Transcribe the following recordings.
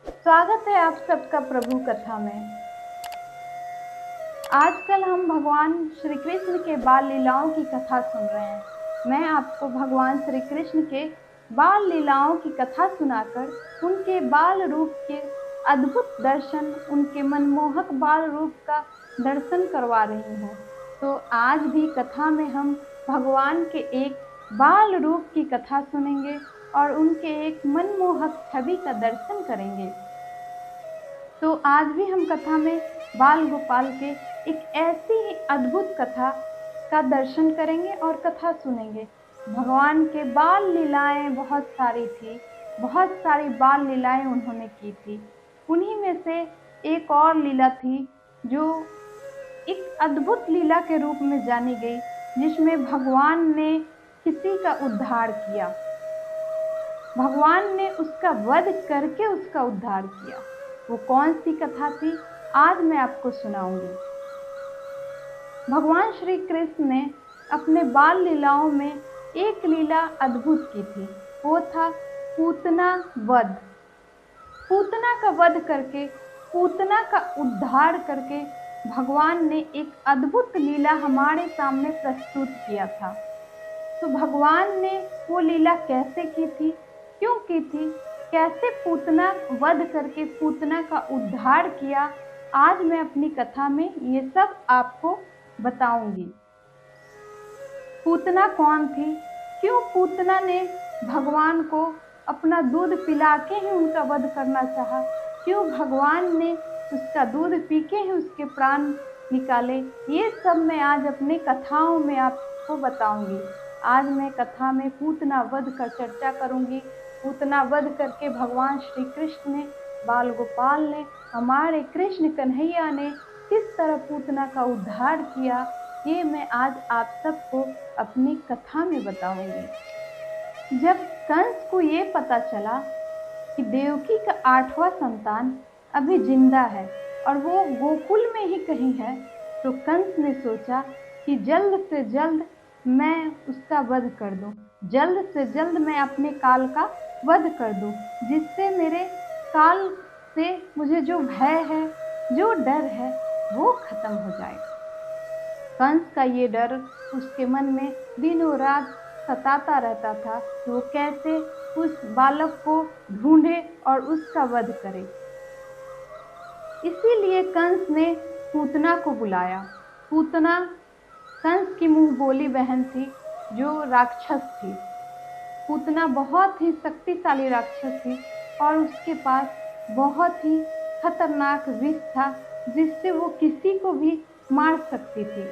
स्वागत है आप सबका प्रभु कथा में। आजकल हम भगवान श्री कृष्ण के बाल लीलाओं की कथा सुन रहे हैं। मैं आपको भगवान श्री कृष्ण के बाल लीलाओं की कथा सुनाकर उनके बाल रूप के अद्भुत दर्शन, उनके मनमोहक बाल रूप का दर्शन करवा रही हूँ। तो आज भी कथा में हम भगवान के एक बाल रूप की कथा सुनेंगे और उनके एक मनमोहक छवि का दर्शन करेंगे। तो आज भी हम कथा में बाल गोपाल के एक ऐसी ही अद्भुत कथा का दर्शन करेंगे और कथा सुनेंगे। भगवान के बाल लीलाएं बहुत सारी थी, बहुत सारी बाल लीलाएं उन्होंने की थी। उन्हीं में से एक और लीला थी जो एक अद्भुत लीला के रूप में जानी गई, जिसमें भगवान ने किसी का उद्धार किया। भगवान ने उसका वध करके उसका उद्धार किया। वो कौन सी कथा थी, आज मैं आपको सुनाऊंगी। भगवान श्री कृष्ण ने अपने बाल लीलाओं में एक लीला अद्भुत की थी, वो था पूतना वध। पूतना का वध करके, पूतना का उद्धार करके भगवान ने एक अद्भुत लीला हमारे सामने प्रस्तुत किया था। तो भगवान ने वो लीला कैसे की थी, क्यों की थी, कैसे पूतना वध करके पूतना का उद्धार किया, आज मैं अपनी कथा में ये सब आपको बताऊंगी। पूतना कौन थी, क्यों पूतना ने भगवान को अपना दूध पिला के ही उनका वध करना चाहा, क्यों भगवान ने उसका दूध पी के ही उसके प्राण निकाले, ये सब मैं आज अपनी कथाओं में आपको बताऊंगी। आज मैं कथा में पूतना वध का चर्चा करूंगी। पूतना वध करके भगवान श्री कृष्ण ने, बाल गोपाल ने, हमारे कृष्ण कन्हैया ने किस तरह पूतना का उद्धार किया, ये मैं आज आप सबको अपनी कथा में बताऊंगी। जब कंस को ये पता चला कि देवकी का 8वां संतान अभी जिंदा है और वो गोकुल में ही कहीं है, तो कंस ने सोचा कि जल्द से जल्द मैं उसका वध कर दूं, जल्द से जल्द मैं अपने काल का वध कर दूं, जिससे मेरे काल से मुझे जो भय है, जो डर है, वो खत्म हो जाए। कंस का ये डर उसके मन में दिनों रात सताता रहता था कि वो कैसे उस बालक को ढूंढे और उसका वध करे। इसीलिए कंस ने पूतना को बुलाया। पूतना कंस की मुंह बोली बहन थी, जो राक्षस थी। पूतना बहुत ही शक्तिशाली राक्षस थी और उसके पास बहुत ही खतरनाक विष था, जिससे वो किसी को भी मार सकती थी।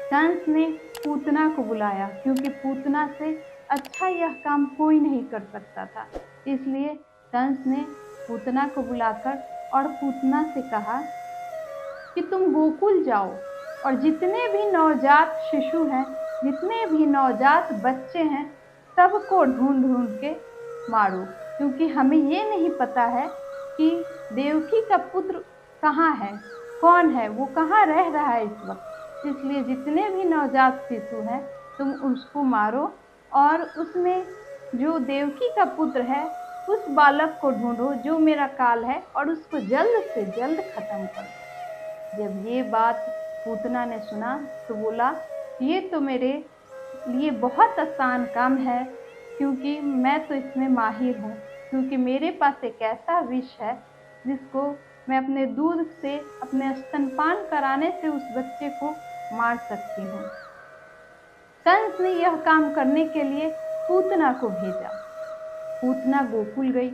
कंस ने पूतना को बुलाया क्योंकि पूतना से अच्छा यह काम कोई नहीं कर सकता था। इसलिए कंस ने पूतना को बुलाकर और पूतना से कहा कि तुम गोकुल जाओ और जितने भी नवजात शिशु हैं, जितने भी नवजात बच्चे हैं, सबको ढूंढ ढूंढ के मारो, क्योंकि हमें ये नहीं पता है कि देवकी का पुत्र कहाँ है, कौन है, वो कहाँ रह रहा है इस वक्त। इसलिए जितने भी नवजात शिशु हैं तुम उसको मारो और उसमें जो देवकी का पुत्र है उस बालक को ढूंढो जो मेरा काल है और उसको जल्द से जल्द खत्म कर दो। जब ये बात पूतना ने सुना तो बोला, ये तो मेरे लिए बहुत आसान काम है, क्योंकि मैं तो इसमें माहिर हूँ, क्योंकि मेरे पास एक ऐसा विष है जिसको मैं अपने दूध से, अपने स्तनपान कराने से उस बच्चे को मार सकती हूँ। कंस ने यह काम करने के लिए पूतना को भेजा। पूतना गोकुल गई।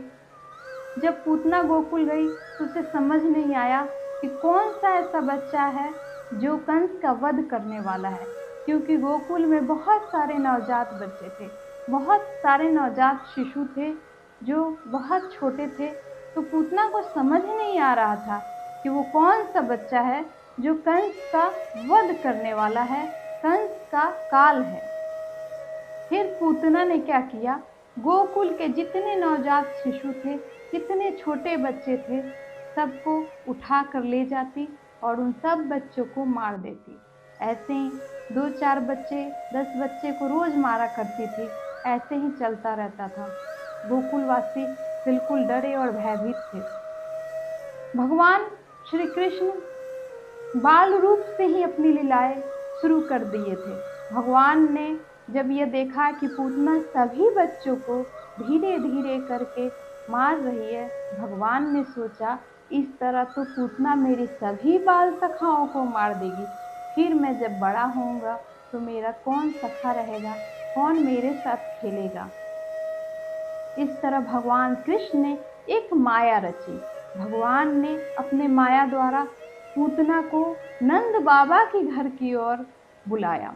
जब पूतना गोकुल गई तो उसे समझ नहीं आया कि कौन सा ऐसा बच्चा है जो कंस का वध करने वाला है, क्योंकि गोकुल में बहुत सारे नवजात बच्चे थे, बहुत सारे नवजात शिशु थे जो बहुत छोटे थे। तो पूतना को समझ नहीं आ रहा था कि वो कौन सा बच्चा है जो कंस का वध करने वाला है, कंस का काल है। फिर पूतना ने क्या किया, गोकुल के जितने नवजात शिशु थे, जितने छोटे बच्चे थे, सबको उठा कर ले जाती और उन सब बच्चों को मार देती। ऐसे ही 2-4 बच्चे, 10 बच्चे को रोज मारा करती थी। ऐसे ही चलता रहता था। गोकुलवासी बिल्कुल डरे और भयभीत थे। भगवान श्री कृष्ण बाल रूप से ही अपनी लीलाएं शुरू कर दिए थे। भगवान ने जब ये देखा कि पूतना सभी बच्चों को धीरे धीरे करके मार रही है, भगवान ने सोचा इस तरह तो पूतना मेरी सभी बाल सखाओं को मार देगी, फिर मैं जब बड़ा होऊंगा तो मेरा कौन सखा रहेगा, कौन मेरे साथ खेलेगा। इस तरह भगवान कृष्ण ने एक माया रची। भगवान ने अपने माया द्वारा पूतना को नंद बाबा के घर की ओर बुलाया।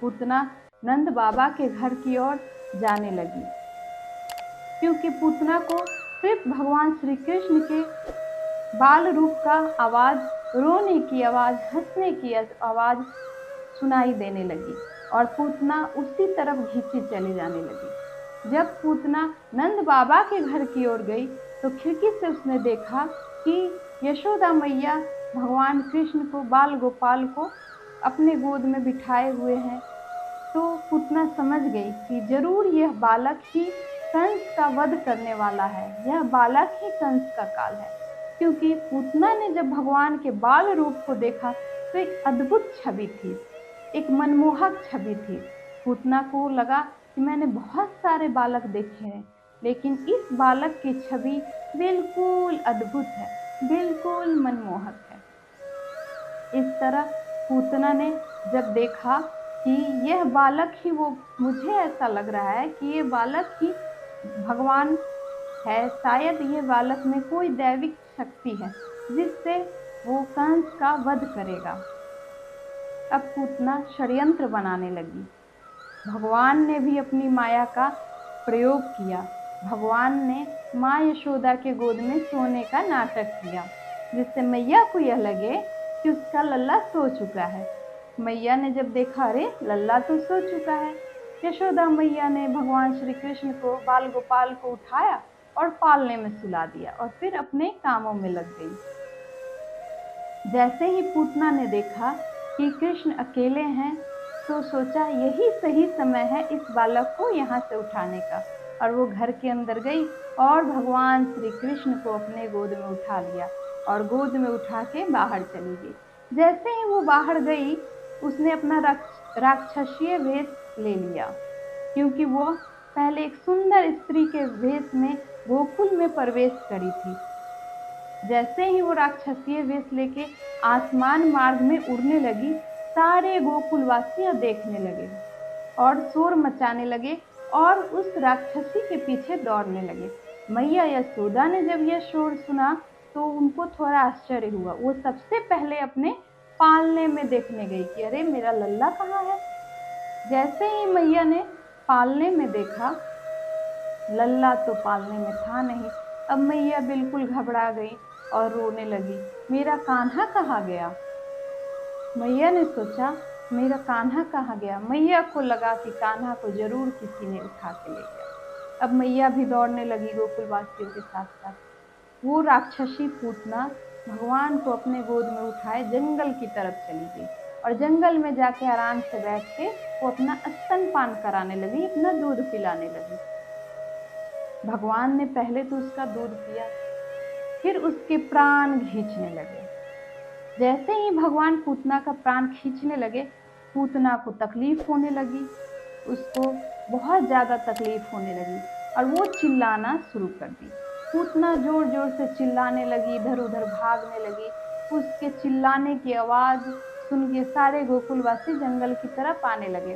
पूतना नंद बाबा के घर की ओर जाने लगी, क्योंकि पूतना को सिर्फ भगवान श्री कृष्ण के बाल रूप का आवाज, रोने की आवाज, हंसने की आवाज सुनाई देने लगी और पूतना उसी तरफ खींची चली जाने लगी। जब पूतना नंद बाबा के घर की ओर गई तो खिड़की से उसने देखा कि यशोदा मैया भगवान कृष्ण को, बाल गोपाल को अपने गोद में बिठाए हुए हैं। तो पूतना समझ गई कि जरूर यह बालक ही कंस का वध करने वाला है, यह बालक ही कंस का काल है। क्योंकि पूतना ने जब भगवान के बाल रूप को देखा तो एक अद्भुत छवि थी, एक मनमोहक छवि थी। पूतना को लगा कि मैंने बहुत सारे बालक देखे हैं, लेकिन इस बालक की छवि बिल्कुल अद्भुत है, बिल्कुल मनमोहक है। इस तरह पूतना ने जब देखा कि यह बालक ही, वो मुझे ऐसा लग रहा है कि ये बालक ही भगवान है, शायद ये बालक में कोई दैविक शक्ति है जिससे वो कंस का वध करेगा। अब पूतना षड्यंत्र बनाने लगी। भगवान ने भी अपनी माया का प्रयोग किया। भगवान ने माँ यशोदा के गोद में सोने का नाटक किया, जिससे मैया को यह लगे कि उसका लल्ला सो चुका है। मैया ने जब देखा, अरे लल्ला तो सो चुका है, यशोदा मैया ने भगवान श्री कृष्ण को, बाल गोपाल को उठाया और पालने में सुला दिया और फिर अपने कामों में लग गई। जैसे ही पूतना ने देखा कि कृष्ण अकेले हैं तो सोचा यही सही समय है इस बालक को यहाँ से उठाने का, और वो घर के अंदर गई और भगवान श्री कृष्ण को अपने गोद में उठा लिया और गोद में उठा के बाहर चली गई। जैसे ही वो बाहर गई, उसने अपना राक्षसीय वेश ले लिया, क्योंकि वो पहले एक सुंदर स्त्री के वेश में गोकुल में प्रवेश करी थी। जैसे ही वो राक्षसीय वेश लेके आसमान मार्ग में उड़ने लगी, सारे गोकुलवासियां देखने लगे और शोर मचाने लगे और उस राक्षसी के पीछे दौड़ने लगे। मैया यशोदा ने जब यह शोर सुना तो उनको थोड़ा आश्चर्य हुआ। वो सबसे पहले अपने पालने में देखने गई कि अरे मेरा लल्ला कहाँ है। जैसे ही मैया ने पालने में देखा, लल्ला तो पालने में था नहीं। अब मैया बिल्कुल घबरा गई और रोने लगी, मेरा कान्हा कहाँ गया। मैया ने सोचा मेरा कान्हा कहाँ गया। मैया को लगा कि कान्हा को जरूर किसी ने उठा के ले गया। अब मैया भी दौड़ने लगी गोकुलवासियों के साथ साथ। वो राक्षसी पूतना भगवान को अपने गोद में उठाए जंगल की तरफ चली गई और जंगल में जाके आराम से बैठ के वो अपना स्तनपान कराने लगी, अपना दूध पिलाने लगी। भगवान ने पहले तो उसका दूध पिया, फिर उसके प्राण खींचने लगे। जैसे ही भगवान पूतना का प्राण खींचने लगे, पूतना को तकलीफ होने लगी, उसको बहुत ज़्यादा तकलीफ होने लगी और वो चिल्लाना शुरू कर दी। पूतना जोर जोर से चिल्लाने लगी, इधर उधर भागने लगी। उसके चिल्लाने की आवाज़ सुन के सारे गोकुलवासी जंगल की तरफ आने लगे।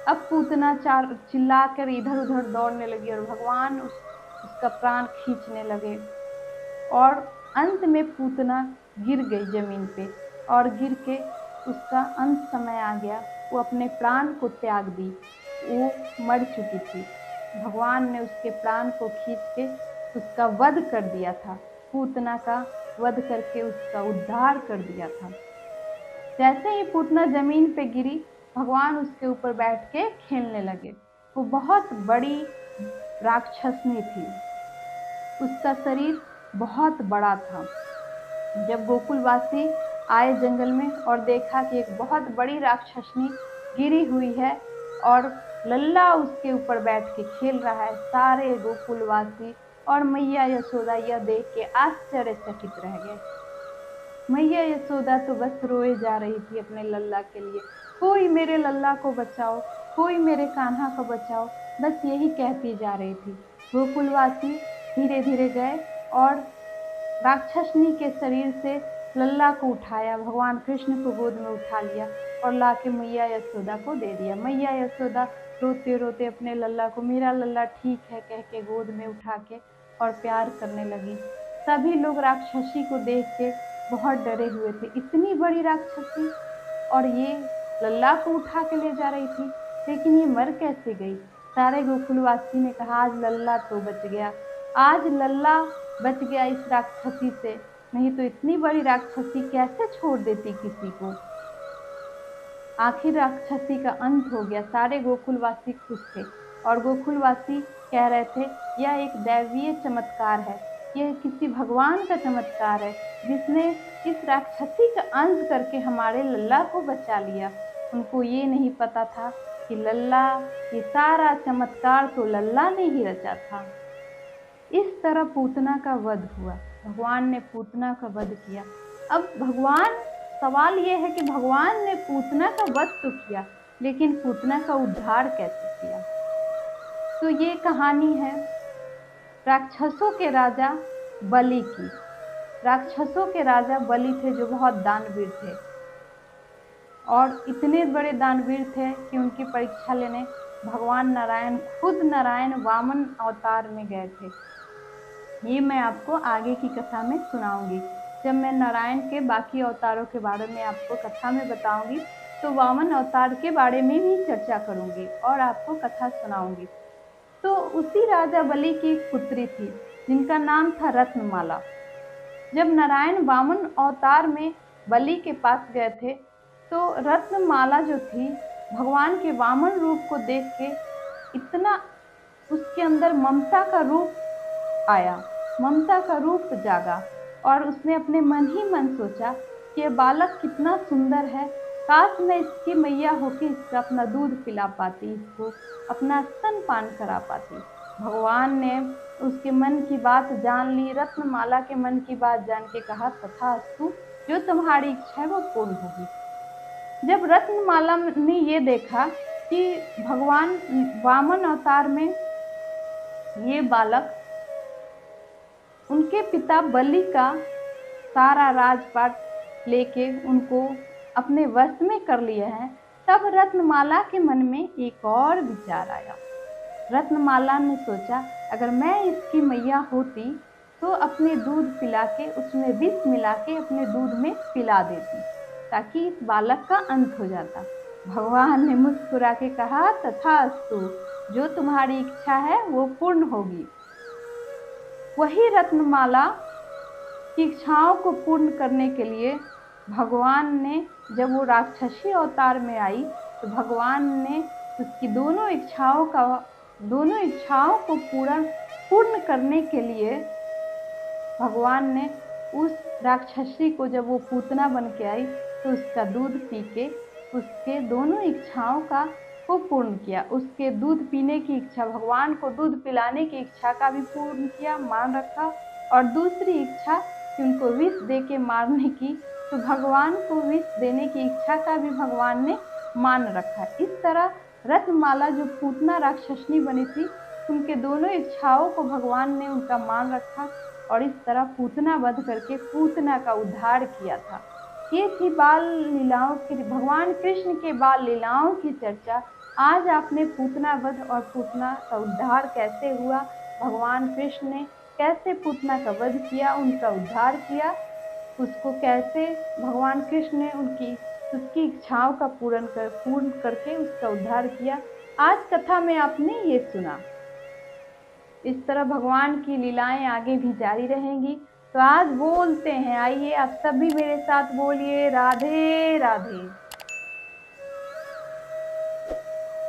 अब पूतना चिल्लाकर इधर उधर दौड़ने लगी और भगवान उसका प्राण खींचने लगे और अंत में पूतना गिर गई जमीन पे और गिर के उसका अंत समय आ गया। वो अपने प्राण को त्याग दी, वो मर चुकी थी। भगवान ने उसके प्राण को खींच के उसका वध कर दिया था, पूतना का वध करके उसका उद्धार कर दिया था। जैसे ही पूतना जमीन पे गिरी, भगवान उसके ऊपर बैठ के खेलने लगे। वो बहुत बड़ी राक्षसनी थी, उसका शरीर बहुत बड़ा था। जब गोकुलवासी आए जंगल में और देखा कि एक बहुत बड़ी राक्षसनी गिरी हुई है और लल्ला उसके ऊपर बैठ के खेल रहा है, सारे गोकुलवासी और मैया यशोदा यह देख के आश्चर्यचकित रह गए। मैया यशोदा तो बस रोए जा रही थी अपने लल्ला के लिए, कोई मेरे लल्ला को बचाओ, कोई मेरे कान्हा को बचाओ, बस यही कहती जा रही थी। गोकुलवासी धीरे धीरे गए और राक्षसनी के शरीर से लल्ला को उठाया, भगवान कृष्ण को गोद में उठा लिया और लाके मैया यशोदा को दे दिया। मैया यशोदा रोते रोते अपने लल्ला को मेरा लल्ला ठीक है कह के गोद में उठा के और प्यार करने लगी। सभी लोग राक्षसी को देख के बहुत डरे हुए थे, इतनी बड़ी राक्षसी और ये लल्ला को उठा के ले जा रही थी, लेकिन ये मर कैसे गई। सारे गोकुलवासी ने कहा आज लल्ला तो बच गया, आज लल्ला बच गया इस राक्षसी से, नहीं तो इतनी बड़ी राक्षसी कैसे छोड़ देती किसी को। आखिर राक्षसी का अंत हो गया। सारे गोकुलवासी खुश थे और गोकुलवासी कह रहे थे यह एक दैवीय चमत्कार है, यह किसी भगवान का चमत्कार है जिसने इस राक्षसी का अंत करके हमारे लल्ला को बचा लिया। उनको ये नहीं पता था कि लल्ला, ये सारा चमत्कार तो लल्ला ने ही रचा था। इस तरह पूतना का वध हुआ, भगवान ने पूतना का वध किया। अब सवाल ये है कि भगवान ने पूतना का वध तो किया, लेकिन पूतना का उद्धार कैसे किया। तो ये कहानी है राक्षसों के राजा बलि की। राक्षसों के राजा बलि थे जो बहुत दानवीर थे और इतने बड़े दानवीर थे कि उनकी परीक्षा लेने भगवान नारायण, खुद नारायण वामन अवतार में गए थे। ये मैं आपको आगे की कथा में सुनाऊंगी। जब मैं नारायण के बाकी अवतारों के बारे में आपको कथा में बताऊंगी तो वामन अवतार के बारे में भी चर्चा करूंगी और आपको कथा सुनाऊंगी। तो उसी राजा बलि की एक पुत्री थी जिनका नाम था रत्नमाला। जब नारायण वामन अवतार में बलि के पास गए थे तो रत्नमाला जो थी भगवान के वामन रूप को देख के इतना उसके अंदर ममता का रूप आया, ममता का रूप जागा और उसने अपने मन ही मन सोचा कि यह बालक कितना सुंदर है, काश मैं इसकी मैया होकर इसका अपना दूध पिला पाती, इसको अपना स्तनपान करा पाती। भगवान ने उसके मन की बात जान ली, रत्नमाला के मन की बात जान के कहा तथास्तु, जो तुम्हारी इच्छा है वो पूर्ण होगी। जब रत्नमाला ने ये देखा कि भगवान वामन अवतार में ये बालक उनके पिता बलि का सारा राजपाट लेके उनको अपने वश में कर लिया है, तब रत्नमाला के मन में एक और विचार आया। रत्नमाला ने सोचा अगर मैं इसकी मैया होती तो अपने दूध पिला के उसमें विष मिला के अपने दूध में पिला देती ताकि इस बालक का अंत हो जाता। भगवान ने मुस्कुरा के कहा तथास्तु, जो तुम्हारी इच्छा है वो पूर्ण होगी। वही रत्नमाला की इच्छाओं को पूर्ण करने के लिए भगवान ने, जब वो राक्षसी अवतार में आई तो भगवान ने उसकी दोनों इच्छाओं को पूर्ण करने के लिए भगवान ने उस राक्षसी को, जब वो पूतना बन के आई तो उसका दूध पी के उसके दोनों इच्छाओं को पूर्ण किया। उसके दूध पीने की इच्छा, भगवान को दूध पिलाने की इच्छा का भी पूर्ण किया, मान रखा, और दूसरी इच्छा कि उनको विष दे के मारने की, तो भगवान को विष देने की इच्छा का भी भगवान ने मान रखा। इस तरह रत्नमाला जो पूतना राक्षसनी बनी थी, उनके दोनों इच्छाओं को भगवान ने उनका मान रखा और इस तरह पूतना वध करके पूतना का उद्धार किया था। ये थी बाल लीलाओं की, भगवान कृष्ण के बाल लीलाओं की चर्चा। आज आपने पूतना वध और पूतना का उद्धार कैसे हुआ, भगवान कृष्ण ने कैसे पूतना का वध किया, उनका उद्धार किया, उसको कैसे भगवान कृष्ण ने उसकी इच्छाओं का पूर्ण करके उसका उद्धार किया, आज कथा में आपने ये सुना। इस तरह भगवान की लीलाएं आगे भी जारी रहेंगी। तो आज बोलते हैं, आइए आप सभी मेरे साथ बोलिए राधे राधे।